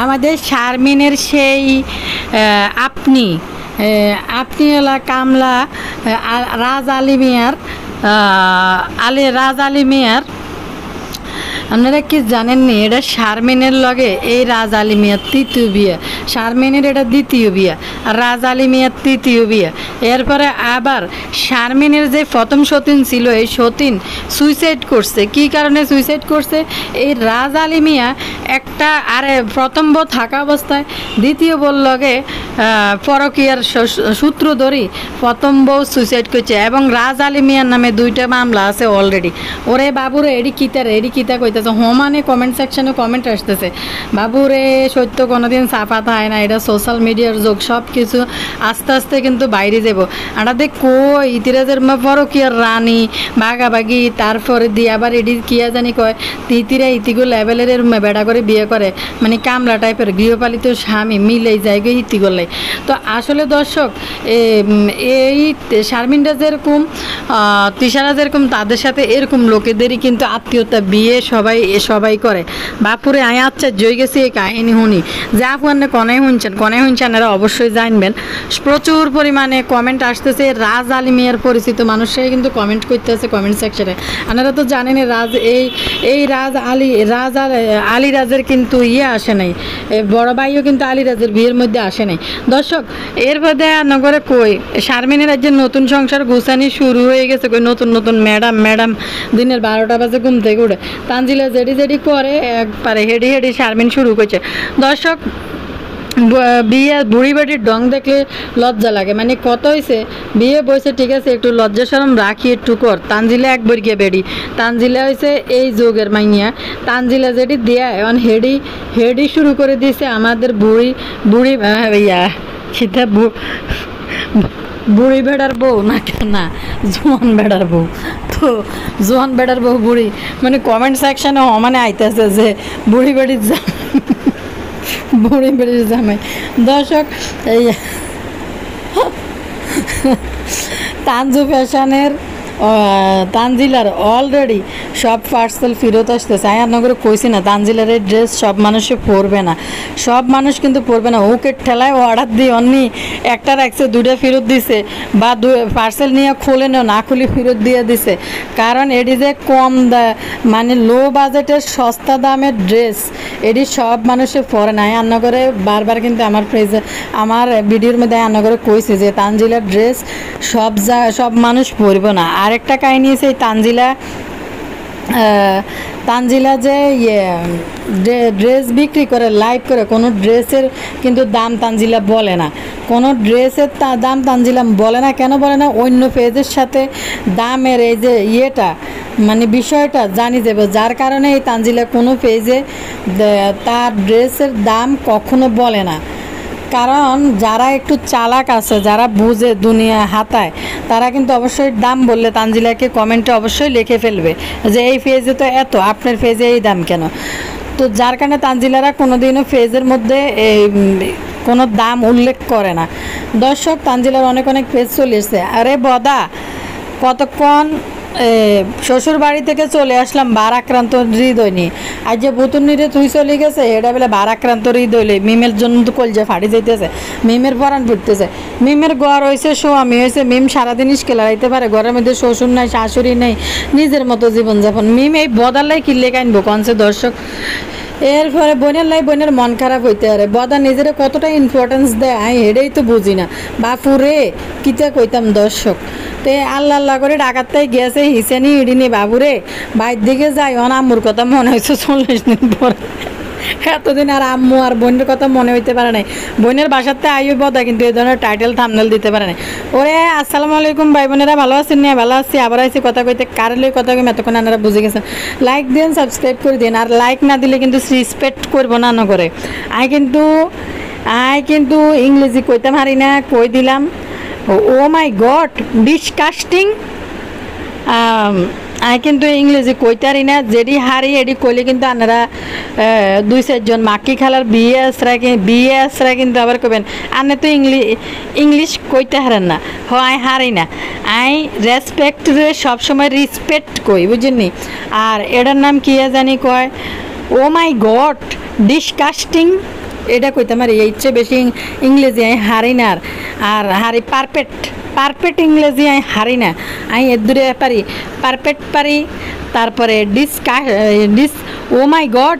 আমাদের শারমিনের সেই আপনি আপনি এলা কামলা রাজ আলী মিয়ার রাজ আলী মিয়ার আপনারা কি জানেননি এটা শারমিনের লগে এই রাজ আলী মিয়ার তৃতীয় বিয়ে, শারমিনের এটা দ্বিতীয় বিয়ে আর রাজ আলী মিয়ার তৃতীয় বিয়ে। এরপরে আবার শারমিনের যে প্রথম সতীন ছিল এই সতীন সুইসাইড করছে। কি কারণে সুইসাইড করছে? এই রাজ আলী মিয়া একটা আরে প্রথম বউ থাকা অবস্থায় দ্বিতীয় বউর লগে পরকীয়ার সূত্র ধরি প্রথম বউ সুইসাইড করছে এবং রাজ আলী মিয়ার নামে 2টা মামলা আছে অলরেডি। ওরে বাবুরে এডি কিতা কইতেছে হোমানে কমেন্ট সেকশনে কমেন্ট আসতেছে, বাবুরে সত্য কোনোদিন সাফা থাকে না, এটা সোশ্যাল মিডিয়ার যুগ, সব কিছু আস্তে আস্তে কিন্তু বাইরে যাব। আড়াতে কই ইতিরাজের পরকীয়ার রানী ভাগাভাগি, তারপরে দিয়ে আবার এডি কিয়া জানি কয় তিতিরা ইতিগো লেভেলের বেড়া করে বিয়ে করে, মানে কামলা টাইপের গৃহপালিত স্বামী মিলেই যায় গো ইতি করলে। তো আসলে দর্শক এই শারমিনরা যেরকম তিশারা যেরকম তাদের সাথে এরকম লোকেদেরই কিন্তু আত্মীয়তা বিয়ে সবাই করে। বাপুরে আয় আচ্ছা জয় গেছি এই কাহিনী শুনি যে আপনার কনে শুনছেন এরা অবশ্যই জানবেন। প্রচুর পরিমাণে কমেন্ট আসতেছে, রাজ আলী মিয়ার পরিচিত মানুষরাই কিন্তু কমেন্ট করতেছে কমেন্ট সেকশনে। আপনারা তো জানেন এই রাজ আলী রাজের কিন্তু আসে নাই, বড় ভাইও কিন্তু আলী রাজের বিয়ের মধ্যে আসে নাই। দর্শক এর মধ্যে নগরে কই শারমিনের রাজ্যের নতুন সংসার গুছানি শুরু হয়ে গেছে, কই নতুন ম্যাডাম দিনের 12টা বাজে ঘুম থেকে উঠে তানজিলা জেডি করে একবারে হেডি শারমিন শুরু করছে। দর্শক বিয়ে বুড়ি বাড়ির ডং দেখলে লজ্জা লাগে, মানে কত হয়েছে বিয়ে বসে ঠিক আছে একটু লজ্জা শরম রাখি একটু কর। তানজিলা একবার গিয়ে বেড়ি, তানজিলা হয়েছে এই যুগের মাইয়া, তানজিলা যেটি দিয়া এখন হেডি শুরু করে দিয়েছে আমাদের বুড়ি সেটা বুড়ি বেড়ার বউ না জোয়ান বেড়ার বউ। তো জোয়ান বেড়ার বউ বুড়ি মানে কমেন্ট সেকশনে মানে আইতেছে যে বুড়ি বেড়ির জামাই। দর্শক এই তানজু ফ্যাশনের তানজিলার অলরেডি সব পার্সেল ফেরত আসতেছে। আয়ারনগরে কইছি না তানজিলার এই ড্রেস সব মানুষে পরবে না, সব মানুষ কিন্তু পরবে না। ওকে ঠেলায় অর্ডার দিয়ে অন্য একটা রাখছে 2টা ফেরত দিছে বা পার্সেল নিয়ে খুলে না খুলে ফেরত দিয়ে দিছে, কারণ এটি যে কম মানে লো বাজেটের সস্তা দামের ড্রেস এটি সব মানুষে পরে না। আয়ারনগরে বারবার কিন্তু আমার ভিডিওর মধ্যে আয়ারনগরে কইছে যে তানজিলার ড্রেস সব মানুষ পরবে না। আরেকটা কাহিনী আছে এই তানজিলা যে ড্রেস বিক্রি করে লাইভ করে, কোনো ড্রেসের কিন্তু দাম তানজিলা বলে না, কোনো ড্রেসের দাম তানজিলা বলে না। কেন বলে না? অন্য পেজের সাথে দামের এই যে মানে বিষয়টা জানি যাবে, যার কারণে এই তানজিলা কোনো পেজে তার ড্রেসের দাম কখনো বলে না। কারণ যারা একটু চালাক আছে, যারা বুঝে দুনিয়া হাতায়, তারা কিন্তু অবশ্যই দাম বললে তানজিলাকে কমেন্টে অবশ্যই লিখে ফেলবে যে এই পেজে তো এত, আপনার পেজে এই দাম কেন। তো যার কারণে তানজিলারা কোনোদিনও পেজের মধ্যে কোনো দাম উল্লেখ করে না। দর্শক তানজিলার অনেক পেজ চলে এসছে। আরে বদা কতক্ষণ শ্বশুর বাড়ি থেকে চলে আসলাম বারাক্রান্ত হৃদয় নিয়ে, আর যে বুতুনিরে তুই চলে গেছে এটা বলে বারাক্রান্ত হৃদয় মিমের জন্য তো কলজা ফাটি যাইতেছে, মিমের পরাণ পড়তেছে। মিমের ঘর হয়েছে স্বামী হয়েছে, মিম সারাদিন ইস্কে লড়াইতে পারে, ঘরের মধ্যে শ্বশুর নাই শাশুড়ি নেই, নিজের মতো জীবনযাপন। মিম এই বদালাই কিনলে কানবো কনসে দর্শক। এরপরে বোনের মন খারাপ হইতে পারে, বদা নিজের কতটা ইম্পর্টেন্স দেয় এটাই তো বুঝি না। বাপুরে কিতা কইতাম দর্শক। তে আল্লাহ করে ডাকাতটাই গেছে হিসেনি ইডিনি বাবুরে বাইর দিকে যাই আম্মুর কথা মনে হয়েছে 40 দিন পর, এতদিন আর আম্মু আর বোনের কথা মনে হইতে পারে নাই। বোনের বাসাতে আইও বদা কিন্তু এই ধরনের টাইটেল থাম্বনেল দিতে পারে নাই। ওরে আসসালামু আলাইকুম ভাই বোনেরা, ভালো আছেন? নিয়ে ভালো আছি, আবার আইসি কথা কইতে, কারেলে কথা কই এতক্ষণ আপনারা বুঝে গেছেন। লাইক দিন, সাবস্ক্রাইব করে দিন, আর লাইক না দিলে কিন্তু রেসপেক্ট করবো না করে। আই কিন্তু ইংরেজি কইতাম হারি না, কই দিলাম ও মাই গড ডিসকাস্টিং। কিন্তু ইংরেজি কইতারি না, যেডি হারি এডি কইলে কিন্তু আপনারা 2-4 জন মাকি খালার বিয়ে আসরা কিন্তু আবার কবেন আনে তো ইংলিশ কইতে হারেন না। আই হারি না, আই রেসপেক্ট সবসময় রেসপেক্ট কই, বুঝেননি? আর এটার নাম কি জানি কয় ও মাই গড ডিসকাস্টিং এটা কইতে পারি, এর চেয়ে বেশি ইংরেজি আমি হারি না। আর হারি পারফেক্ট ইংরেজি আমি হারি না। আমি এর দূরে পারি, পারফেক্ট পারি। তারপরে ও মাই গড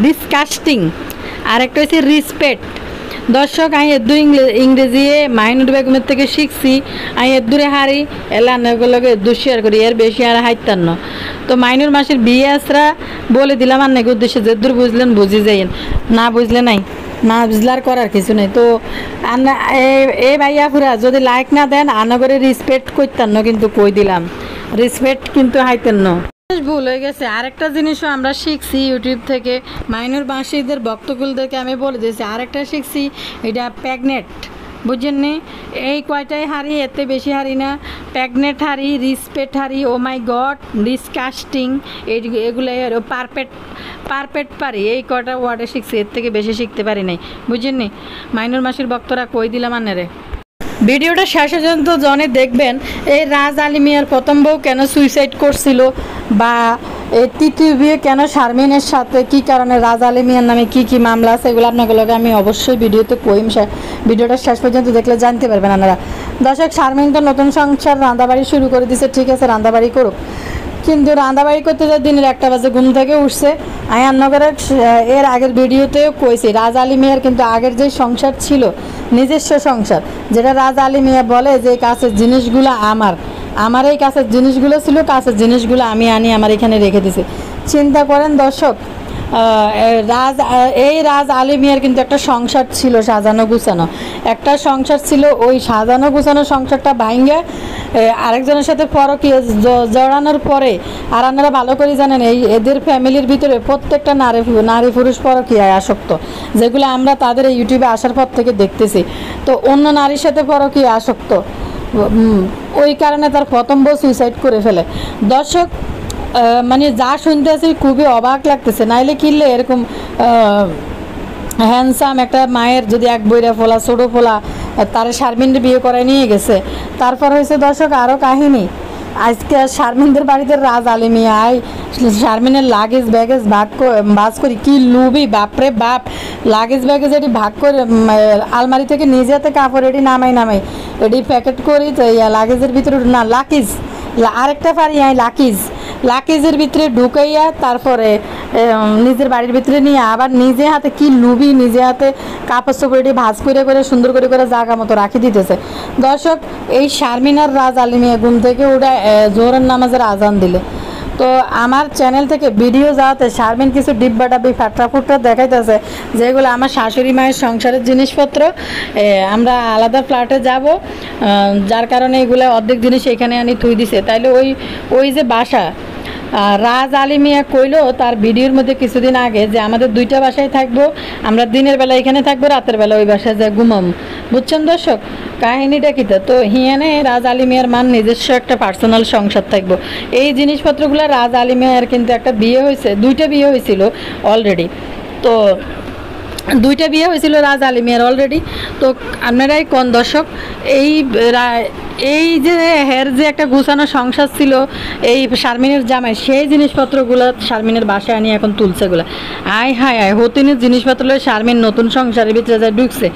ডিসকাস্টিং। আর একটা হচ্ছে রিসপেক্ট। দর্শক আমি এর দূর ইংরেজি মাহিনুর বেগমের থেকে শিখছি। আমি এর দূরে হারি এলাকে এর দূর শেয়ার করি, এর বেশি আর হাইতান্ন। তো মাইনুর মাসের বিয়ে আসরা বলে দিলাম আর নাকি উদ্দেশ্যে যে দূর বুঝলেন বুঝি যাইন, না বুঝলে নাই, না বুঝলে আর করার কিছু নেই। তো এই ভাইয়া ফুরা যদি লাইক না দেন আনগরে রিসপেক্ট করতেন না, কিন্তু কই দিলাম রেসপেক্ট কিন্তু হাইতেন না। ভুল হয়ে গেছে। আরেকটা জিনিসও আমরা শিখছি ইউটিউব থেকে, মাইনুর বাঁশিদের ভক্তকুলদেরকে আমি বলে দিয়েছি। আরেকটা শিখছি, এটা প্যাগনেট, বুঝছেন নি? এই কয়টাই হারি, এতে বেশি হারি না। প্যাগনেট হারি, রিসপেক্ট হারি, ও মাই গড, ডিসকাস্টিং, এগুলো পারফেক্ট পারি। এই কয়টা ওয়ার্ডে শিখছি, এর থেকে বেশি শিখতে পারি নাই, বুঝছেন নি? মাইনুর মাসির ভক্তরা কই দিলাম আনেরে। ভিডিওটা শেষ পর্যন্ত জনে দেখবেন এই রাজ আলী মিয়ার প্রথম বউ কেন সুইসাইড করছিল, বা এই তৃতীয় বিয়ে কেন শারমিনের সাথে, কি কারণে রাজ আলী মিয়ার নামে কি মামলা আছে, এগুলো আপনাগুলোকে আমি অবশ্যই ভিডিওতে কইম। ভিডিওটা শেষ পর্যন্ত দেখলে জানতে পারবেন আপনারা। দর্শক, শারমিন তো নতুন সংসার রান্দাবাড়ি শুরু করে দিছে, ঠিক আছে রান্দাবাড়ি করুক, কিন্তু রান্দাবাড়ি করতে যায় দিনের 1টা বাজে ঘুম থেকে উঠছে। আয়াননগরের এর আগের ভিডিওতেও কইছি, রাজ আলী মিয়ার কিন্তু আগের যে সংসার ছিল, নিজস্ব সংসার, যেটা রাজ আলী মিয়া বলে যে কাছের জিনিসগুলো আমার এই কাছের জিনিসগুলো ছিল, কাছের জিনিসগুলো আমি আনি আমার এখানে রেখে দিছি। চিন্তা করেন দর্শক, রাজ আলী মিয়ার কিন্তু একটা সংসার ছিল, সাজানো গুছানো একটা সংসার ছিল। ওই সাজানো গুছানো সংসারটা ভাঙ্গে আরেকজনের সাথে পরকীয়া জড়ানোর পরে, আর আপনারা ভালো করে জানেন এদের ফ্যামিলির ভিতরে প্রত্যেকটা নারী পুরুষ পরকীয়ায় আসক্ত, যেগুলো আমরা তাদের এই ইউটিউবে আসার পর থেকে দেখতেছি। তো অন্য নারীর সাথে পরকীয়া আসক্ত, ওই কারণে তার প্রথম বউ সুইসাইড করে ফেলে। দর্শক, মানে যা শুনতে আছি খুবই অবাক লাগতেছে। নাইলে কিনলে এরকম হ্যান্ডসাম একটা মায়ের যদি এক বইরা ফোলা ছোটো ফোলা তারা শারমিনকে বিয়ে করায় নিয়ে গেছে। তারপর হয়েছে দর্শক আরও কাহিনী। আজকে শারমিনদের বাড়িতে রাজ আলী মিয়া শারমিনের লাগেজ ব্যাগেজ ভাগ করি, কি লুবি বাপরে বাপ। লাগেজ ব্যাগেজ এটি ভাগ করে আলমারি থেকে নিজে হাতে কাপড় এটি নামাই এটি প্যাকেট করি, তো লাগেজের ভিতরে না লাকিজ, আরেকটা পারি লাকিজের ভিতরে ঢুকাইয়া তারপরে নিজের বাড়ির ভিতরে নিয়ে আবার নিজে হাতে কি লুবি, নিজে হাতে কাপড় চোপড় এটি ভাজ করে সুন্দর করে জায়গা মতো রাখি দিতেছে। দর্শক, এই শারমিন আর রাজ আলী মিয়া ঘুম থেকে উঠে জোহরের নামাজের আজান দিলে, তো আমার চ্যানেল থেকে ভিডিও যাওয়াতে শারমিন কিছু ডিব্বা ডাব্বি ফাটরা ফুটরা দেখাইতেছে, যেগুলো আমার শাশুড়ি মায়ের সংসারের জিনিসপত্র। আমরা আলাদা ফ্ল্যাটে যাব, যার কারণে এগুলো অর্ধেক জিনিস এখানে আনি থুই দিছে। তাইলে ওই যে বাসা রাজ আলী মিয়া কইলো তার ভিডিওর মধ্যে কিছুদিন আগে যে আমাদের 2টা বাসায় থাকবো, আমরা দিনের বেলা এখানে থাকবো, রাতের বেলা ওই বাসায় যায় ঘুমাম। বুঝছেন দর্শক কাহিনীটা কী? তো হিয়ানে রাজ আলী মিয়ার নিজস্ব একটা পার্সোনাল সংসার থাকবো। এই জিনিসপত্রগুলো রাজ আলী মিয়ার কিন্তু একটা বিয়ে হয়েছে, 2টা বিয়ে হয়েছিল অলরেডি। তো 2টা বিয়ে হয়েছিল রাজ আলী মিয়ার অলরেডি। তো আপনারাই কোন দর্শক, এই যে হের যে একটা গুছানো সংসার ছিল এই শারমিনের জামাই, সেই জিনিসপত্রগুলো শারমিনের বাসায় আনি এখন তুলছেগুলো। হায় হতিনের জিনিসপত্র শারমিন নতুন সংসারের ভিতরে যা ঢুকছে।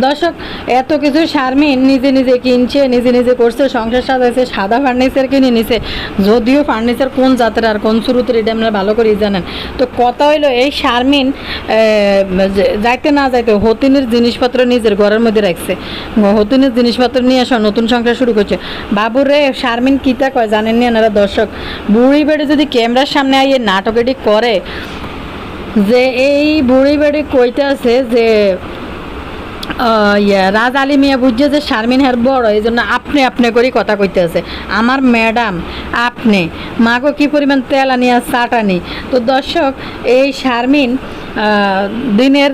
দর্শক, এত কিছু শারমিন নিজে কিনছে, নিজে করছে, সংসার সাজাইছে, সাদা ফার্নিচার কিনে নিছে। যদিও ফার্নিচার কোন জাতের আর কোন শুরুতে এটা আপনারা ভালো করেই জানেন। তো কথা হইলো এই শারমিন যাইতে না যাইতে হতিনের জিনিসপত্র নিজের ঘরের মধ্যে রাখছে, হতিনের জিনিসপত্র নিয়ে আসা নতুন সংসার শুরু করছে। বাবুরে শারমিন কিতা কয় জানেননি আপনারা দর্শক? বুড়ি বেড়ে যদি ক্যামেরার সামনে আইয়ে নাটক এটি করে, যে এই বুড়ি বেড়ে কইতে আছে যে রাজ আলী মিয়া বুঝছে যে শারমিন হ্যার বড়, এই জন্য আপনি করেই কথা কইতে আছে। আমার ম্যাডাম আপনি মাগো কি পরিমাণ তেল আনি আর চাট আনি। তো দর্শক, এই শারমিন দিনের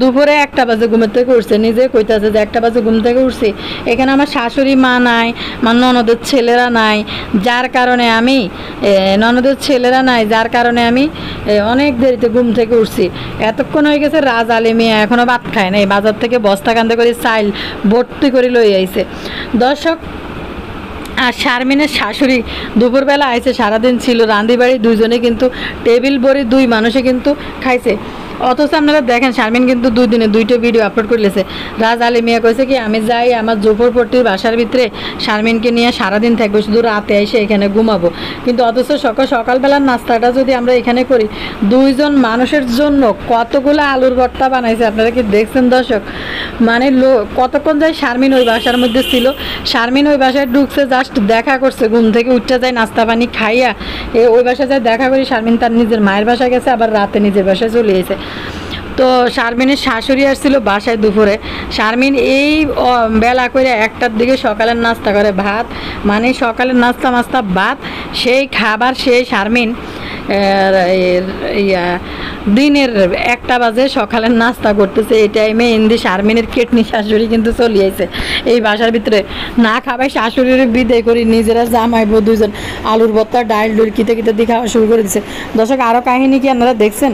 দুপুরে 1টা বাজে ঘুমের থেকে উঠছে, নিজে কইতেছে যে 1টা বাজে ঘুম থেকে উঠছি, এখানে আমার শাশুড়ি মা নাই, আমার ননদের ছেলেরা নাই, যার কারণে আমি অনেক দেরিতে ঘুম থেকে উঠছি। এতক্ষণ হয়ে গেছে রাজ আলী মিয়া এখনও ভাত খায় নাই, বাজার থেকে বস্তা কান্দে করে চাইল ভর্তি করে লই আইছে। দর্শক, আর শারমিনের শাশুড়ি দুপুরবেলা আইছে, সারাদিন ছিল রান্দি বাড়ি, 2জনে কিন্তু টেবিল ভরে 2 মানুষে কিন্তু খাইছে। অথচ আপনারা দেখেন শারমিন কিন্তু 2 দিনে 2টা ভিডিও আপলোড করলেছে। রাজ আলী মিয়া কইছে কি আমি যাই আমার জোফরপট্টির বাসার ভিতরে শারমিনকে নিয়ে সারাদিন থাকবো, শুধু রাতে এসে এখানে ঘুমাবো। কিন্তু অথচ সকালবেলার নাস্তাটা যদি আমরা এখানে করি, 2 জন মানুষের জন্য কতগুলো আলুর ভর্তা বানাইছে আপনারা কি দেখছেন দর্শক? মানে কতক্ষণ যায় শারমিন ওই বাসার মধ্যে ছিল। শারমিন ওই বাসায় ঢুকছে, জাস্ট দেখা করছে, ঘুম থেকে উঠতে যায় নাস্তা পানি খাইয়া ওই বাসায় যায় দেখা করি। শারমিন তার নিজের মায়ের বাসায় গেছে, আবার রাতে নিজের বাসায় চলে এসে। তো শারমিনের শাশুড়ি আসছিল বাসায় দুপুরে। শারমিন এই বেলা করে 1টার দিকে সকালের নাস্তা করে, ভাত, মানে সকালের নাস্তা ভাত, সেই খাবার সেই শারমিন দিনের 1টা বাজে সকালের নাস্তা করতেছে। এই টাইমে ইন্দি শারমিনের কেটনি শাশুড়ি কিন্তু চলে আইছে এই বাসার ভিতরে। না খাবাই শাশুড়ির বিদায় করি, নিজেরা জামাই বউ 2 জন আলুর ভর্তা ডাল ডুল কিতে দিয়ে খাওয়া শুরু করে দিচ্ছে। দর্শক আরও কাহিনী কি আপনারা দেখছেন?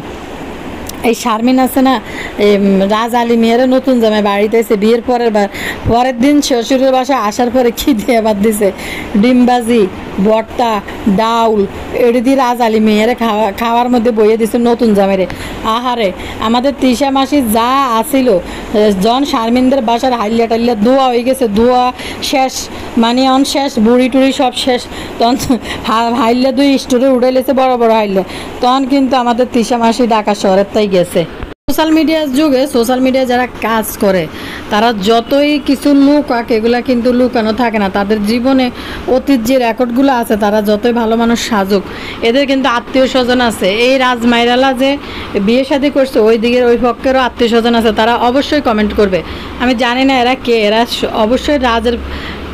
এই শারমিন আছে না, রাজ আলী মিয়ার নতুন জামাই বাড়িতে এসে বিয়ের পরের দিন শ্বশুরের বাসায় আসার পরে কি দিয়ে বাদ দিছে, ডিমবাজি, ভর্তা, ডাউল, এটি দিয়ে রাজ আলী মেয়েরে খাওয়ার মধ্যে বইয়ে দিছে নতুন জামাইরে। আহারে, আমাদের তৃষা মাসি যা আসিল, জন শারমিনদের বাসার হাইলিয়া টাইলিয়া ধোয়া হয়ে গেছে, ধোয়া শেষ, মানে শেষ, বুড়ি টুড়ি সব শেষ। তখন হাইলিয়া 2 স্টোরে উঠে লেছে, বড় বড় হাইলিয়া। তখন কিন্তু আমাদের তৃষা মাসি ঢাকা শহরের তাই গেছে। সোশ্যাল মিডিয়ার যুগে সোশ্যাল মিডিয়ায় যারা কাজ করে তারা যতই কিছু লুকাক, এগুলা কিন্তু লুকানো থাকে না। তাদের জীবনে অতীত যে রেকর্ডগুলো আছে, তারা যতই ভালো মানুষ সাজুক, এদের কিন্তু আত্মীয় স্বজন আছে। এই রাজমাইরালা যে বিয়ে শাদী করছে, ওই দিকের ওই পক্ষেরও আত্মীয় স্বজন আছে, তারা অবশ্যই কমেন্ট করবে। আমি জানি না এরা কে, এরা অবশ্যই রাজের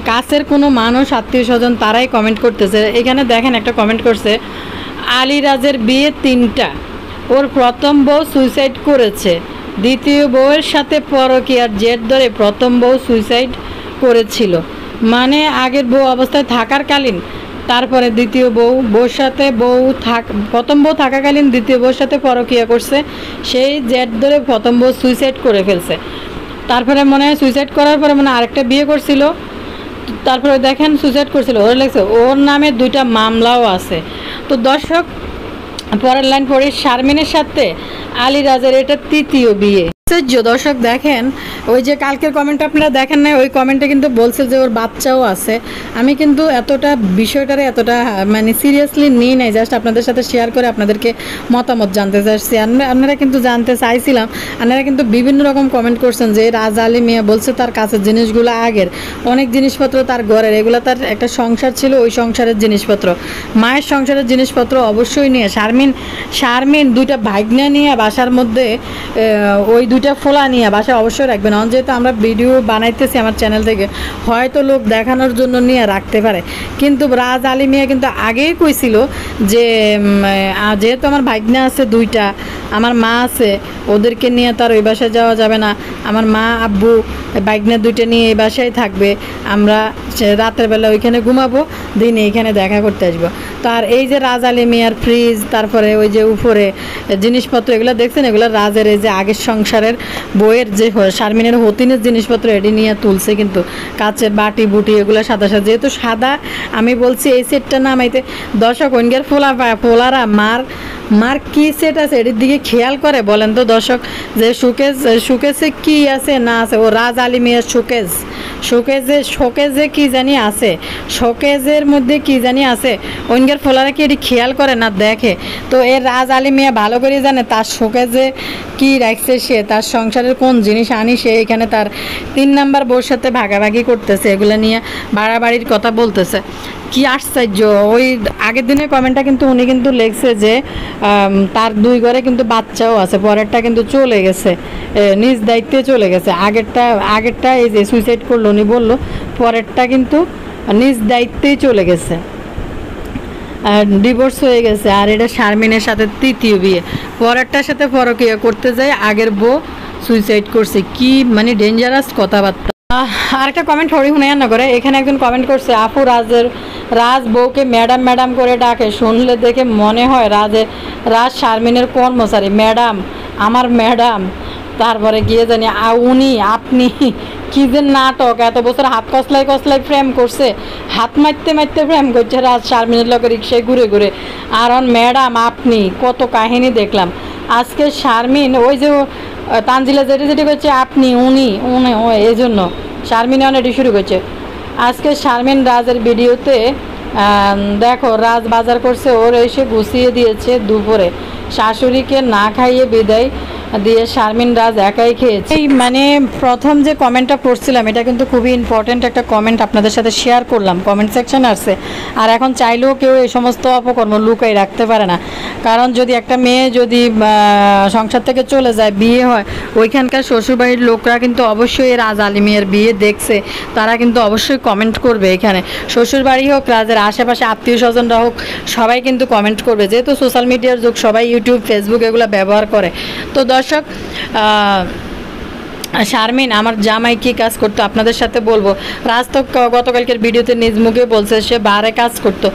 কাছের কোনো মানুষ, আত্মীয় স্বজন, তারাই কমেন্ট করতেছে। এখানে দেখেন একটা কমেন্ট করছে, আলী রাজের বিয়ে 3টা, ওর প্রথম বউ সুইসাইড করেছে, দ্বিতীয় বউয়ের সাথে পরকীয়ার জের ধরে প্রথম বউ সুইসাইড করেছিল। মানে আগের বউ অবস্থায় থাকাকালীন, তারপরে দ্বিতীয় বউর সাথে প্রথম বউ থাকাকালীন দ্বিতীয় বউর সাথে পরকীয়া করছে, সেই জের ধরে প্রথম বউ সুইসাইড করে ফেলছে। তারপরে মনে হয় সুইসাইড করার পরে মনে আরেকটা বিয়ে করছিল, তারপরে দেখেন সুইসাইড করছিল। ওর লাগছে ওর নামে 2টা মামলাও আছে। তো দর্শক পরের লাইন পড়ি, শারমিনের সাথে আলী রাজের এটা 3য় বিয়ে। দর্শক দেখেন, ওই যে কালকের কমেন্ট আপনারা দেখেন না, ওই কমেন্টে কিন্তু বলছে যে ওর বাচ্চাও আছে। আমি কিন্তু বিষয়টারে এতটা মানে সিরিয়াসলি নিই নাই, জাস্ট আপনাদের সাথে শেয়ার করে আপনাদেরকে মতামত জানতে চাইছি। আপনারা কিন্তু জানতে চাইছিলাম, আপনারা কিন্তু বিভিন্ন রকম কমেন্ট করছেন যে রাজ আলী মিয়া বলছে তার কাছের জিনিসগুলো আগের, অনেক জিনিসপত্র তার ঘরের, এগুলো তার একটা সংসার ছিল, ওই সংসারের জিনিসপত্র, মায়ের সংসারের জিনিসপত্র অবশ্যই নিয়ে শারমিন 2টা ভাগনা নিয়ে বাসার মধ্যে, ওই 2টা ফোলা নিয়ে বাসায় অবশ্যই রাখবেন। যেহেতু আমরা ভিডিও বানাইতেছি আমার চ্যানেল থেকে, হয়তো লোক দেখানোর জন্য নিয়ে রাখতে পারে, কিন্তু রাজ আলী মিয়া কিন্তু আগেই কইছিল যে যেহেতু আমার ভাগনা আছে 2টা, আমার মা আছে, ওদেরকে নিয়ে তার ওই বাসায় যাওয়া যাবে না, আমার মা আব্বু ভাগনা 2টা নিয়ে এই বাসায় থাকবে, আমরা রাতের বেলা ওইখানে ঘুমাবো, দিনে এইখানে দেখা করতে আসবো। তার এই যে রাজ আলী মিয়ার ফ্রিজ, তারপরে ওই যে উপরে জিনিসপত্র, এগুলো দেখছেন, এগুলো রাজের এই যে আগের সংসারের বইয়ের যে শারমিনের হতিনের জিনিসপত্র, এটি নিয়ে তুলছে। কিন্তু কাচের বাটি বুটি এগুলো সাদা, যেহেতু সাদা, আমি বলছি এই সেটটা নামাইতে। দর্শক ওইনকার ফোলারা মার কি সেট আছে এটির দিকে খেয়াল করে বলেন তো দর্শক, যে শোকেসে কি আছে না আছে। ও রাজ আলী মিয়ার শোকেজে কি জানি আছে, শোকেজের মধ্যে কি জানি আছে, ওইনকার ফোলারা কি এটি খেয়াল করে না দেখে? তো এর রাজ আলী মিয়া ভালো করে জানে তার শোকেজে কি রাখছে, সে তার সংসারের কোন জিনিস আনি, সে এখানে তার 3 নাম্বার বউর সাথে ভাগাভাগি করতেছে, এগুলো নিয়ে বাড়াবাড়ির কথা বলতেছে। কি আশ্চর্য! ওই আগের দিনের কমেন্টটা কিন্তু উনি কিন্তু লিখছে যে তার 2 ঘরে কিন্তু বাচ্চাও আছে, পরেরটা কিন্তু চলে গেছে, নিজ দায়িত্বে চলে গেছে। আগেরটা এই যে সুইসাইড করলো উনি বললো, পরেরটা কিন্তু নিজ দায়িত্বেই চলে গেছে, ডিভোর্স হয়ে গেছে। আর এটা শারমিনের সাথে 3য় বিয়ে, পরেরটার সাথে পরকীয়া করতে যায়, আগের বউ সুইসাইড করছে। কি মানে ডেঞ্জারাস কথাবার্তা। আর একটা কমেন্ট হরিহুনাইয়া না করে, এখানে একজন কমেন্ট করছে, আপু রাজ বউকে ম্যাডাম ম্যাডাম করে ডাকে, শুনলে দেখে মনে হয় রাজ শারমিনের কর্মচারী। ম্যাডাম, আমার ম্যাডাম। তারপরে গিয়ে জানি আপনি কি যে নাটক, এত বছর হাত কসলাই প্রেম করছে, হাত মারতে প্রেম করছে রাজ শারমিনের লোকের রিক্সায় ঘুরে। আর ম্যাডাম আপনি, কত কাহিনী দেখলাম। আজকে শারমিন ওই যে তানজিলা যেটা যেটা করছে আপনি উনি উনি ও এই জন্য শারমিন এটি শুরু করছে। আজকে শারমিন রাজের ভিডিওতে দেখো রাজ বাজার করছে, ওর এসে গুছিয়ে দিয়েছে দুপুরে, শাশুড়িকে না খাইয়ে বিদায় দিয়ে শারমিন রাজ একাই খেয়েছে। এই মানে প্রথম যে কমেন্টটা পড়ছিলাম এটা কিন্তু খুবই ইম্পর্ট্যান্ট একটা কমেন্ট আপনাদের সাথে শেয়ার করলাম, কমেন্ট সেকশন আসছে। আর এখন চাইলেও কেউ এই সমস্ত অপকর্ম লুকাই রাখতে পারে না, কারণ যদি একটা মেয়ে যদি সংসার থেকে চলে যায়, বিয়ে হয়, ওইখানকার শ্বশুরবাড়ির লোকরা কিন্তু অবশ্যই রাজ আলিমিয়ার বিয়ে দেখছে, তারা কিন্তু অবশ্যই কমেন্ট করবে। এখানে শ্বশুরবাড়ি হোক, রাজের আশেপাশে আত্মীয় স্বজনরা হোক, সবাই কিন্তু কমেন্ট করবে, যেহেতু সোশ্যাল মিডিয়ার যুগ, সবাই ইউটিউব ফেসবুক এগুলো ব্যবহার করে। তো দর্শক, শারমিন আমার জামাই কী কাজ করতো আপনাদের সাথে বলবো। রাজ তো গতকালকের ভিডিওতে নিজ মুখে বলছে সে বারে কাজ করতো,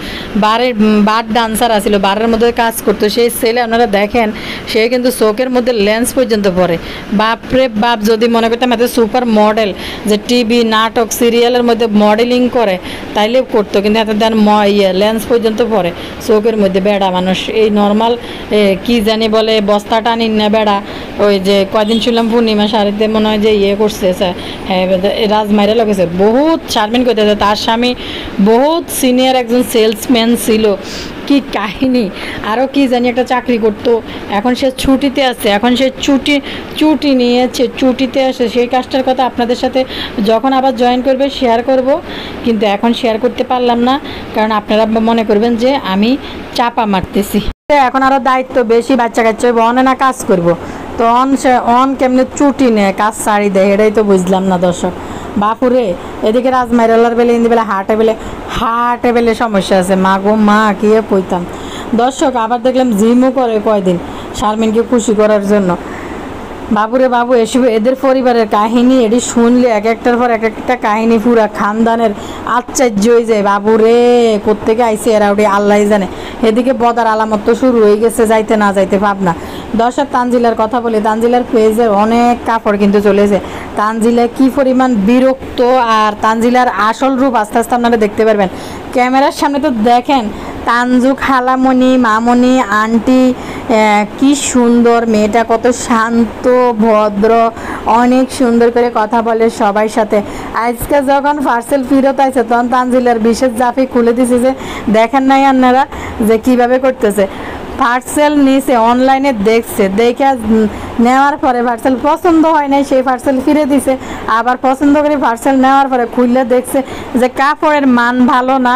বার ডান্সার আসছিল, বারের মধ্যে কাজ করতো। সেই ছেলে আপনারা দেখেন, সে কিন্তু চোখের মধ্যে লেন্স পর্যন্ত পরে। বাপরে বাপ, যদি মনে করতাম এত সুপার মডেল যে টিভি নাটক সিরিয়ালের মধ্যে মডেলিং করে তাইলে করতো, কিন্তু এত দেন লেন্স পর্যন্ত পরে চোখের মধ্যে। বেড়া মানুষ এই নর্মাল কি জানি বলে বস্তা টানিন না বেড়া, ওই যে কয়দিন শুনলাম পূর্ণিমা শাড়িতে মনে হয় যে ইয়ে করছে, হ্যাঁ রাজমাইরা লগেছে বহুত। শারমিন করতেছে তার স্বামী বহুত সিনিয়র একজন সেলসম্যান ছিল, কি কাহিনী। আরও কি জানি একটা চাকরি করতো, এখন সে ছুটিতে আছে, এখন সে ছুটি নিয়েছে, ছুটিতে আসে। সেই কাজটার কথা আপনাদের সাথে যখন আবার জয়েন করবে শেয়ার করব, কিন্তু এখন শেয়ার করতে পারলাম না, কারণ আপনারা মনে করবেন যে আমি চাপা মারতেছি। এখন আরও দায়িত্ব বেশি, বাচ্চা কাচ্চা অনে না কাজ করব, তো অন কেমনি ছুটি নেয়, কাজ ছাড়ি দেয়, এটাই তো বুঝলাম না দর্শক। বাপুরে এদিকে রাজমাইরালার বেলে ইন্দি বেলে হাটে বেলে সমস্যা আছে, মা গো মা কি কইতাম। দর্শক আবার দেখলাম জিমও করে কয়দিন শারমিনকে খুশি করার জন্য। বাবুরে বাবু, এসব এদের পরিবারের কাহিনী এটি শুনলে এক একটার পর এক একটা কাহিনী পুরা খানদানের আশ্চর্য হয়ে যায়। বাবুরে কোত্থেকে আইসে এরা, ওটি আল্লাহ জানে। এদিকে বদার আলামত তো শুরু হয়ে গেছে, যাইতে না যাইতে ভাবনা। দর্শক তানজিলার কথা বলি, তানজিলার পেজে অনেক কাপড় কিন্তু চলেছে। তানজিলা কি পরিমাণ বিরক্ত, আর তানজিলার আসল রূপ আস্তে আস্তে আপনারা দেখতে পারবেন। ক্যামেরার সামনে তো দেখেন তানজু খালামণি মামনি আন্টি, কি সুন্দর মেয়েটা, কত শান্ত ভদ্র, অনেক সুন্দর করে কথা বলে সবাই সাথে। আজকে যখন পার্সেল ফেরত আছে তখন তানজিলার বিশেষ জাফি খুলে দিছে, যে দেখেন নাই আপনারা যে কিভাবে করতেছে। পার্সেল নিয়েছে, অনলাইনে দেখছে, দেখে নেওয়ার পরে পার্সেল পছন্দ হয় নাই, সেই পার্সেল ফিরে দিছে। আবার পছন্দ করে পার্সেল নেওয়ার পরে খুললে দেখছে যে কাপড়ের মান ভালো না,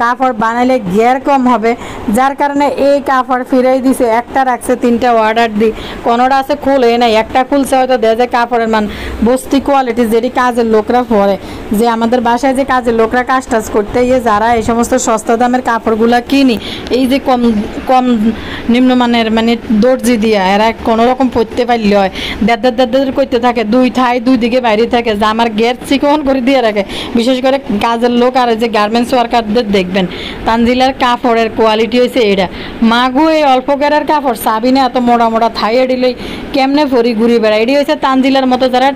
কাপড় বানাইলে ঘের কম হবে, যার কারণে এই কাপড় ফিরেই দিছে। একটা রাখছে, 3টা অর্ডার দিই, কোনোটা আছে খুলে নাই, একটা খুলছে হয়তো দেখা যায় কাপড়ের মান বস্তি কোয়ালিটি, যেটি কাজের লোকরা পরে, যে আমাদের বাসায় যে কাজের লোকরা কাজ টাজ করতে গিয়ে যারা এই সমস্ত সস্তা দামের কাপড়গুলা কিনি, এই যে কম কম নিম্নমানের মানে দর্জি দিয়া এরা কোনো রকম পরতে পারলে হয়, দেড় করতে থাকে, দুই দিকে বাইরে থাকে, যে আমার গেট চিকন করে দিয়ে রাখে। বিশেষ করে কাজের লোক আর যে গার্মেন্টস ওয়ার্কারদের দেখবেন তানজিলার কাপড়ের কোয়ালিটি হয়েছে এটা। মাগু এই অল্প গেরার কাপড় সাবিনা এত মোটা থাইয়ে দিলেই কেমনে ভরি ঘুরি বেড়ায়, এটি হয়েছে তানজিলার মতো যারা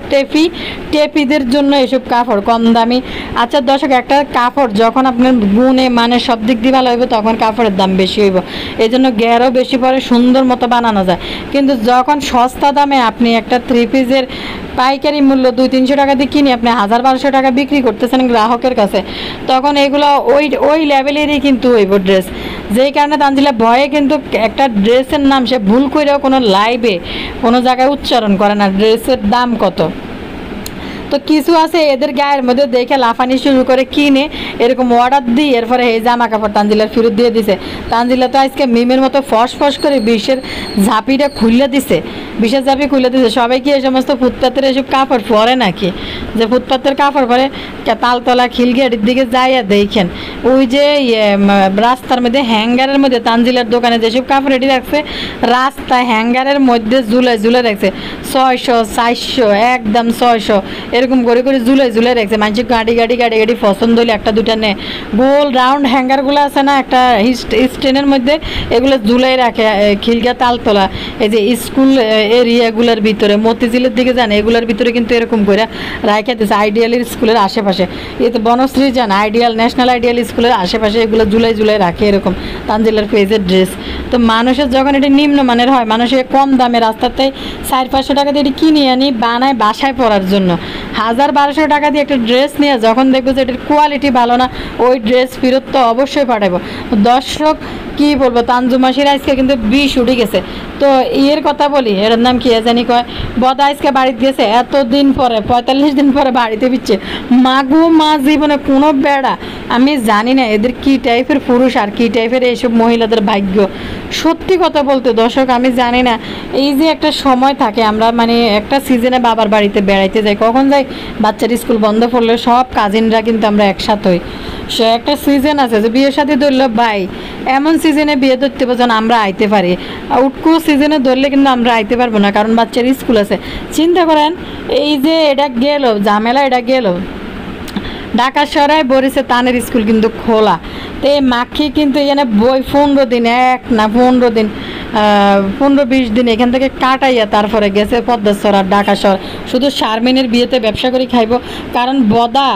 টেপিদের জন্য এসব কাপড় কম দামি। আচ্ছা দর্শক, একটা কাপড় যখন আপনার গুণে মানে সব দিক দিয়ে ভালো হইব তখন কাপড়ের দাম বেশি হইব, এই জন্য গ্যারও বেশি পরে সুন্দর মতো বানানো যায়। কিন্তু যখন সস্তা দামে আপনি একটা 3 পিসের পাইকারি মূল্য 200-300 টাকা দিয়ে কিনে আপনি 1000-1200 টাকা বিক্রি করতেছেন গ্রাহকের কাছে, তখন এগুলো ওই লেভেলেরই কিন্তু হইব ড্রেস। যেই কারণে তানজিলা ভয়ে কিন্তু একটা ড্রেসের নাম সে ভুল করেও কোনো লাইভে কোনো জায়গায় উচ্চারণ করে না, ড্রেসের দাম কত। তো কিছু আছে এদের গায়ের মধ্যে দেখে লাফানি শুরু করে, কিনে এরকম অর্ডার দিই, এরপরে এই জামা কাপড় তানজিলার ফেরত দিয়ে দিছে। তানজিলা তো আজকে মিমের মতো ফস করে বিষের ঝাঁপিটা খুলে দিছে, বিষের ঝাঁপি খুলে দিছে। সবাই কি এই সমস্ত ফুটপাতের এসব কাপড় পরে নাকি, যে ফুটপাতের কাপড় পরে? তালতলা খিলগেটির দিকে যাইয়া দেখেন ওই যে রাস্তার মধ্যে হ্যাঙ্গারের মধ্যে তানজিলার দোকানে যেসব কাপড় রেডি রাখছে, রাস্তায় হ্যাঙ্গারের মধ্যে ঝুলে রাখছে 600, 400, একদম 600 এরকম করে করে ঝুলাই ঝুলাই রাখছে, মানুষ গাড়ি গাড়ি গাড়ি গাড়ি পছন্দ হলে একটা দুটা নেয়। গোল রাউন্ড হ্যাঙ্গারগুলো আছে না একটা স্ট্যান্ডের মধ্যে, এগুলো ঝুলাই রাখে খিলগা তালতলা এই যে স্কুল এরিয়াগুলোর ভিতরে, মতিঝিলের দিকে যান এগুলোর ভিতরে কিন্তু এরকম করে রাখা দিচ্ছে আইডিয়ালের স্কুলের আশেপাশে। এতে বনশ্রী যান আইডিয়াল ন্যাশনাল আইডিয়াল স্কুলের আশেপাশে এগুলো ঝুলাই ঝুলাই রাখে এরকম তানজিলার পেজের ড্রেস। তো মানুষের যখন এটি নিম্নমানের হয়, মানুষের কম দামে রাস্তাতে 400-500 টাকা দিয়ে এটি কিনে আনি বানায় বাসায় পরার জন্য, 1000-1200 টাকা দিয়ে একটা ড্রেস নিয়ে যখন দেখবো যে এটার কোয়ালিটি ভালো না, ওই ড্রেস ফেরত তো অবশ্যই পাঠাবো। দর্শক কি বলবো, তানজুমাসির আজকে কিন্তু 20 উঠে গেছে। তো ইয়ের কথা বলি, এর নাম কি জানি কয়, বদা আজকে বাড়িতে গেছে এতদিন পরে, 45 দিন পরে বাড়িতে ফিরছে। মাগো মা, জীবনে কোনো বেড়া আমি জানি না এদের কি টাইপের পুরুষ আর কি টাইপের এইসব মহিলাদের ভাগ্য। সত্যি কথা বলতে দর্শক আমি জানি না, এই যে একটা সময় থাকে আমরা মানে একটা সিজনে বাবার বাড়িতে বেড়াইতে যাই, কখন যাই বাচ্চার স্কুল বন্ধ পড়লে সব কাজিনরা কিন্তু আমরা একসাথে হই। সে একটা সিজন আছে যে বিয়ের সাথে ধরলো ভাই, এমন সিজনে বিয়ে ধরতে যেন আমরা আইতে পারি, উটকু সিজনে ধরলে কিন্তু আমরা আইতে পারবো না, কারণ বাচ্চার স্কুল আছে। চিন্তা করেন এই যে এটা গেল ঝামেলা, এটা গেল ঢাকা শহরে বরিছে তানের স্কুল কিন্তু খোলা। তো এই মাখি কিন্তু এখানে বই 15 দিন, এক না 15 দিন 15-20 দিন এখান থেকে কাটাইয়া তারপরে গেছে পদ্মাসর আর ঢাকা শহর, শুধু শারমিনের বিয়েতে ব্যবসা করে খাইব। কারণ বদা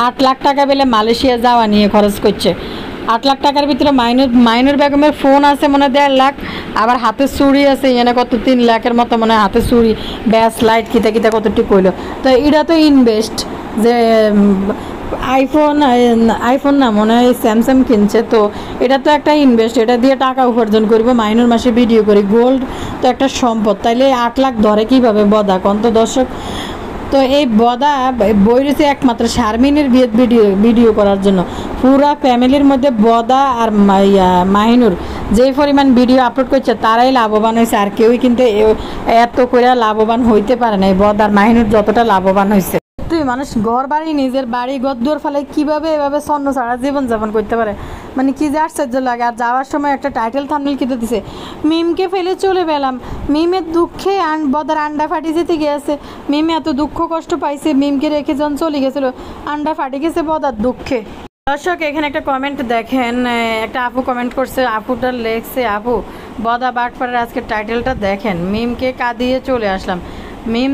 8 লাখ টাকা পেলে মালয়েশিয়া যাওয়া নিয়ে খরচ করছে। 8 লাখ টাকার ভিতরে মাইনুর বেগমের ফোন আছে মনে হয় 1.5 লাখ, আবার হাতে চুড়ি আছে এনে কত 3 লাখের মতো মনে হয় হাতে চুড়ি, ব্যাস লাইট কিতা কিতা কতটি কইলো। তো এটা তো ইনভেস্ট, যে আইফোন না মনে হয় স্যামসাং কিনছে, তো এটা তো একটা ইনভেস্ট, এটা দিয়ে টাকা উপার্জন করবো। মাইনুর মাসে ভিডিও করি, গোল্ড তো একটা সম্পদ, তাইলে 8 লাখ ধরে কীভাবে বদা কোন তো দর্শক। তো এই বদা বই রয়েছে একমাত্র শারমিনের বিয়ের ভিডিও করার জন্য। পুরা ফ্যামিলির মধ্যে বদা আর মাহিনুর যেই পরিমাণ ভিডিও আপলোড করছে তারাই লাভবান হয়েছে, আর কেউই কিন্তু এত করে লাভবান হইতে পারে না এই বদা আর মাহিনুর যতটা লাভবান হয়েছে। তুই মানুষ ঘর বাড়ি নিজের বাড়ি গদ্দুর ফেলে কীভাবে এভাবে স্বর্ণ ছাড়া জীবনযাপন করতে পারে, মানে কী যে আশ্চর্য লাগে। আর যাওয়ার সময় একটা টাইটেল থাম্বনেল কিনে দিছে, মিমকে ফেলে চলে পেলাম, মিমের দুঃখে বদার আন্ডা ফাটি যেতে গিয়েছে, মিম এত দুঃখ কষ্ট পাইছে, মিমকে রেখে যখন চলে গেছিলো আন্ডা ফাটি গেছে বদার দুঃখে। দর্শক এখানে একটা কমেন্ট দেখেন, একটা আপু কমেন্ট করছে, আপুটা লেখছে, আপু বদা বাটপাড়ার আজকের টাইটেলটা দেখেন, মিমকে কাঁদিয়ে চলে আসলাম। মিম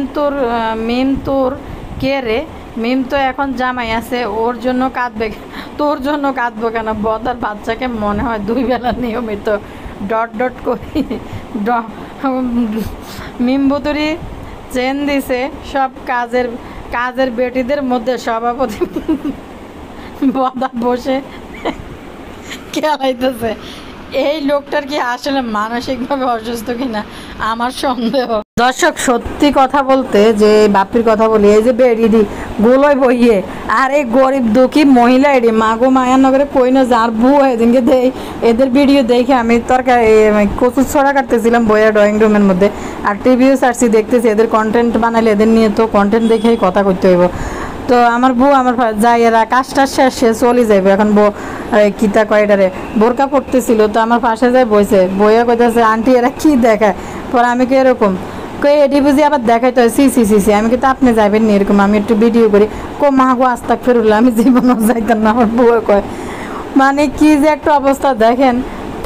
তোর কে রে, মিম তো এখন জামাই আছে, ওর জন্য কাঁদবে, তোর জন্য কাঁদবো কেন, বদার বাচ্চাকে মনে হয় 2 বেলা নিয়মিত ডট ডট করি মিম বুতুরি চেন দিছে সব কাজের বেটিদের মধ্যে সভাপতি বদা বসে খেলাইতেছে। এই লোকটার কি আসলে মানসিকভাবে অসুস্থ কিনা আমার সন্দেহ। দর্শক সত্যি কথা বলতে যে বাপির কথা বলি, এই যে বেরিদি গোলয় বইয়ে আর এই গরিব দুঃখী মহিলা এডি মাগো মায়ানগরে কই না যার বউ এদিনকে দেই এদের ভিডিও দেখে আমি তরকারি কচুর ছড়া কাটতেছিলাম বইয়া ড্রয়িং রুমের মধ্যে, আর টিভিও সার্চি দেখতেছি এদের কন্টেন্ট বানালে এদের নিয়ে তো কন্টেন্ট দেখেই কথা করতে হইব। তো আমার বউ আমার যাই এরা কাজটা শেষে চলে যাইবে, এখন কিতা কয়টারে বোরকা পড়তেছিল, তো আমার পাশে যায় বইছে, বইয়া কইতেছে আন্টি এরা কি দেখায়, পরে আমি কি এরকম কই এডি বুঝি আবার দেখাইতে হয়, সি আমি কিন্তু আপনি যাবেন নি এরকম, আমি একটু ভিডিও করি কো মাগো আস্তাক ফেরুল্লাহ, আমি জীবনও যাইতাম না। আমার বউ কয় মানে কি যে একটা অবস্থা দেখেন,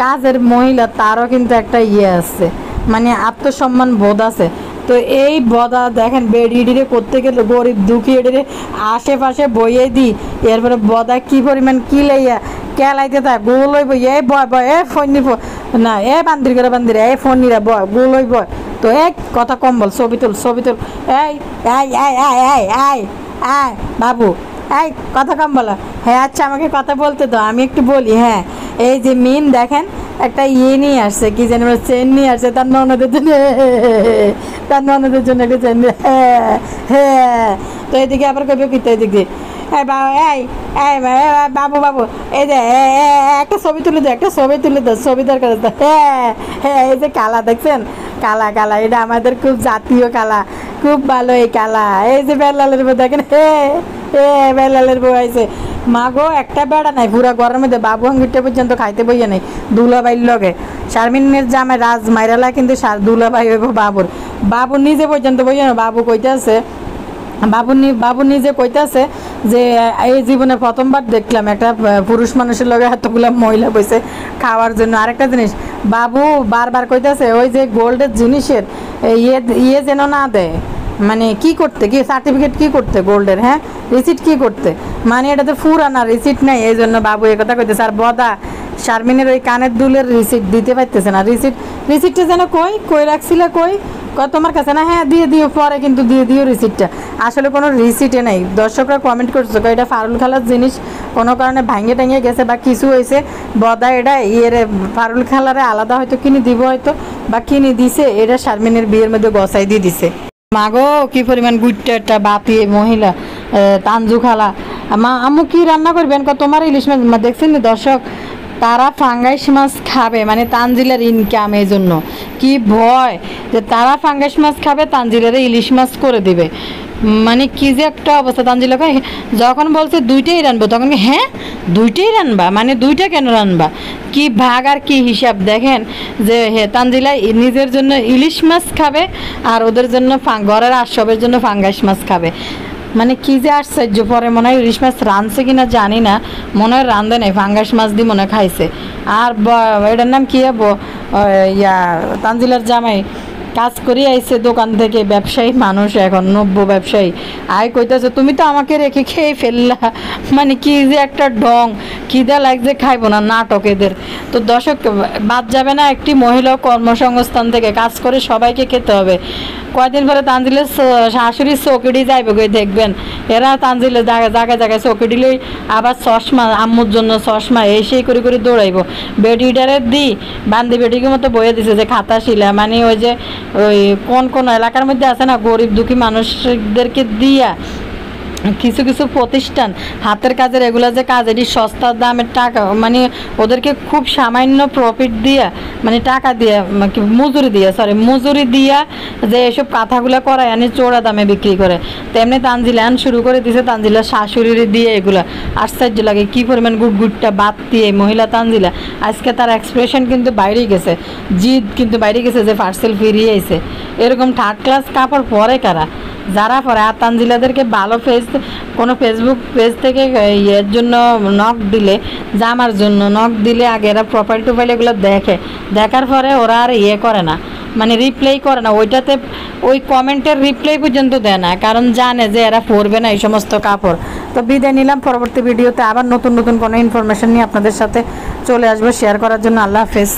কাজের মহিলা তারও কিন্তু একটা ইয়ে আছে, মানে আত্মসম্মান বোধ আছে। তো এই বদা দেখেন বেডিডিরে করতে গেলে গরিব দুঃখী এডিরে আশেপাশে বইয়ে দিই, এরপরে বদা কি পরিমাণ কি লাইয়া কেলাইতে থাকে, গোল হইব এ বয় এ ফোন নিব না, এ বান্দির করে বান্দিরে এ ফোন নিরা বয় গোল হইব। তো এক কথা কম বল, ছবি তুল এই বাবু এই কথা কম বলো। হ্যাঁ আচ্ছা আমাকে কথা বলতে দাও, আমি একটু বলি। হ্যাঁ এই যে মিম দেখেন একটা ইয়ে নিয়ে আসছে, কি জানি চেন নিয়ে আসছে তার ননদের জন্য, একটা চেন, হ্যাঁ। তো এদিকে আবার কবে পিতা এদিকে বাবু এই যে একটা ছবি তুলে দাও, ছবি দরকার। হ্যাঁ এই যে কালা দেখছেন, কালা এটা আমাদের খুব জাতীয় কালা, খুব ভালো এই কালা। এই যে বেলালের বউ দেখেন, বেলালের বউ আইছে, মা গো একটা বেড়া নাই পুরা ঘরের মধ্যে, বাবু হাঙ্গিটা পর্যন্ত খাইতে বইয়া নাই দুলাবাইর লগে। শারমিনের জামাই রাজ মাইরালা কিন্তু দুলাবাই হইব বাবুর, বাবু নিজে পর্যন্ত বইয়া না। বাবু কইতে আছে বাবু নিজে কইতাছে যে এই জীবনে প্রথমবার দেখলাম একটা পুরুষ মানুষের লগে এতগুলা মহিলা বসে খাওয়ার জন্য। আরেকটা জিনিস বাবু বারবার কইতাছে ওই যে গোল্ডের জিনিসের ইয়ে যেন না দেয়, মানে কি করতে, কি সার্টিফিকেট কি করতে গোল্ডের, হ্যাঁ রিসিট কি করতে, মানে এটাতে ফুরানা রিসিট নাই, এই জন্য বাবু এই কথা কইতেছে। আর বদা শারমিনের ওই কানের দুলের রিসিট দিতে পারতেছে না, রিসিটটা যেন কই রাখছিল, কই তোমার কাছে না, হ্যাঁ দিয়ে দিও পরে, কিন্তু দিয়ে দিও রিসিটটা। আসলে কোনো রিসিটে নেই। দর্শকরা কমেন্ট করছে এটা ফারুল খালার জিনিস কোনো কারণে ভাঙে টাঙিয়ে গেছে বা কিছু হয়েছে, বদা এটা ফারুল খালারে আলাদা হয়তো কিনে দিব হয়তো, বা কিনে দিছে, এটা শারমিনের বিয়ের মধ্যে গসাই দিয়ে দিছে। মাগো কি পরিমাণ গুট্টা একটা বাপিয়ে মহিলা তানজু খালা। আম্মু কি রান্না করবেন তোমার ইলিশ মাছ দেখছেন দর্শক, তারা ফাঙ্গাইশ মাছ খাবে, মানে তানজিলার ইনকাম, এই জন্য কি ভয় যে তারা ফাঙ্গাইশ মাছ খাবে, তানজিলারে ইলিশ মাছ করে দিবে, মানে কি যে একটা অবস্থা। তানজিলাকে যখন বলছে দুইটাই রানবো, তখন হ্যাঁ দুইটাই রানবা, মানে দুইটা কেন রানবা, কি ভাগ আর কি হিসাব দেখেন যে তানজিলা নিজের জন্য ইলিশ মাছ খাবে আর ওদের জন্য ঘরের আশবের জন্য ফাঙ্গাইশ মাছ খাবে, মানে কি যে আশ্চর্য। পরে মনে হয় ইলিশ মাছ রাঁধছে কিনা জানি না, মনে হয় রাঁধে নাই, ফাঙ্গাস মাছ দিয়ে মনে হয় খাইছে। আর এটার নাম কি তানজিলার জামাই কাজ করে আইছে দোকান থেকে, ব্যবসায়ী মানুষ এখন, নব্য ব্যবসায়ী, আয় কইতেছে তুমি তো আমাকে রেখে খেয়ে ফেললা, মানে কি যে একটা ঢং, খিদা লাগছে খাইবো না, নাটক এদের। তো দর্শক বাদ যাবে না, একটি মহিলা কর্মসংস্থান থেকে কাজ করে সবাইকে খেতে হবে। কয়দিন পরে তানজিলের শাশুড়ি চৌকিডি যাইবে গিয়ে দেখবেন, এরা তানজিলের জায়গায় জায়গায় চৌকিডি লই, আবার চশমা, আম্মুর জন্য চশমা এই সেই করে দৌড়াইব। বেডিটারে দি বান্দি বেডিকে মতো বয়ে দিছে যে খাতা শিলা, মানে ওই যে ওই কোন এলাকার মধ্যে আছে না গরিব দুঃখী মানুষদেরকে দিয়া কিছু কিছু প্রতিষ্ঠান হাতের কাজের এগুলো যে কাজ, এটি সস্তা দামের টাকা, মানে ওদেরকে খুব সামান্য প্রফিট দিয়া, মানে টাকা দিয়া, মজুরি দিয়া যে এসব কাঁথাগুলো করায় আনি চোরা দামে বিক্রি করে, তেমনি তানজিলা শুরু করে দিছে তানজিলা শাশুড়ি দিয়ে। এগুলো আশ্চর্য লাগে কি পরিমাণ গুটটা বাদ দিয়ে মহিলা তানজিলা, আজকে তার এক্সপ্রেশন কিন্তু বাইরে গেছে, জিদ কিন্তু বাইরে গেছে যে পার্সেল ফিরিয়ে আইছে। এরকম থার্ড ক্লাস কাপড় পরে কারা, যারা পরে। আর তানজিলাদেরকে ভালো কোনো ফেসবুক পেজ থেকে এর জন্য নক দিলে, জামার জন্য নক দিলে আগে এরা প্রোফাইল টোফাইল এগুলো দেখার পরে ওরা আর করে না, মানে রিপ্লাই করে না, ওইটাতে ওই কমেন্টের রিপ্লাই পর্যন্ত দেয় না, কারণ জানে যে এরা পরবে না এই সমস্ত কাপড়। তো বিদায় নিলাম, পরবর্তী ভিডিওতে আবার নতুন কোনো ইনফরমেশন নিয়ে আপনাদের সাথে চলে আসবো শেয়ার করার জন্য। আল্লাহ হাফেজ।